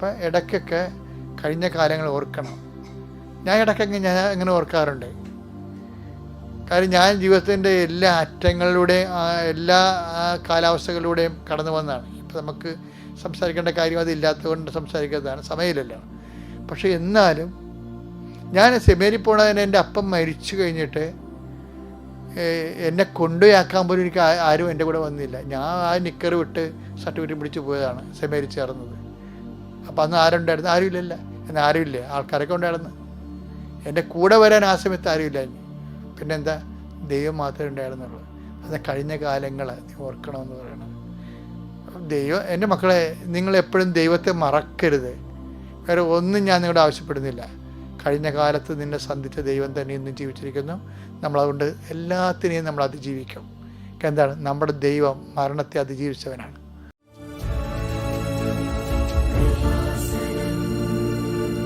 അപ്പം ഇടയ്ക്കൊക്കെ കഴിഞ്ഞ കാലങ്ങൾ ഓർക്കണം. ഞാൻ ഇടയ്ക്കൊക്കെ അങ്ങനെ ഓർക്കാറുണ്ട്. കാര്യം ഞാൻ ജീവിതത്തിൻ്റെ എല്ലാ അറ്റങ്ങളിലൂടെയും എല്ലാ കാലാവസ്ഥകളിലൂടെയും കടന്നു വന്നതാണ്. ഇപ്പം നമുക്ക് സംസാരിക്കേണ്ട കാര്യം അതില്ലാത്തത് കൊണ്ട് സംസാരിക്കുന്നതാണ്, സമയമില്ലല്ലോ. പക്ഷെ എന്നാലും ഞാൻ സെമിനാരിൽ പോണതിന് എൻ്റെ അപ്പം മരിച്ചു കഴിഞ്ഞിട്ട് എന്നെ കൊണ്ടുപോയാക്കാൻ പോലും എനിക്ക് ആരും എൻ്റെ കൂടെ വന്നില്ല. ഞാൻ ആ നിക്കർ വിട്ട് സർട്ടിഫിക്കറ്റ് പിടിച്ച് പോയതാണ് സെമിനാരിൽ ചേർന്നത്. അപ്പം അന്ന് ആരുണ്ടായിരുന്നു? ആരുമില്ലല്ല. എന്നാൽ ആരുമില്ല, ആൾക്കാരൊക്കെ ഉണ്ടായിരുന്നു. എൻ്റെ കൂടെ വരാൻ ആ സമയത്ത് ആരുമില്ല. പിന്നെന്താ, ദൈവം മാത്രമേ ഉണ്ടായിരുന്നുള്ളൂ. അത് കഴിഞ്ഞ കാലങ്ങൾ നീ ഓർക്കണമെന്ന് പറയണം. ദൈവം, എൻ്റെ മക്കളെ, നിങ്ങളെപ്പോഴും ദൈവത്തെ മറക്കരുത്. വേറെ ഒന്നും ഞാൻ നിങ്ങളോട് ആവശ്യപ്പെടുന്നില്ല. കഴിഞ്ഞ കാലത്ത് നിന്നെ സന്ധിച്ച ദൈവം തന്നെ ഇന്നും ജീവിച്ചിരിക്കുന്നു. നമ്മളതുകൊണ്ട് എല്ലാത്തിനെയും നമ്മൾ അതിജീവിക്കും. എന്താണ്? നമ്മുടെ ദൈവം മരണത്തെ അതിജീവിച്ചവനാണ്.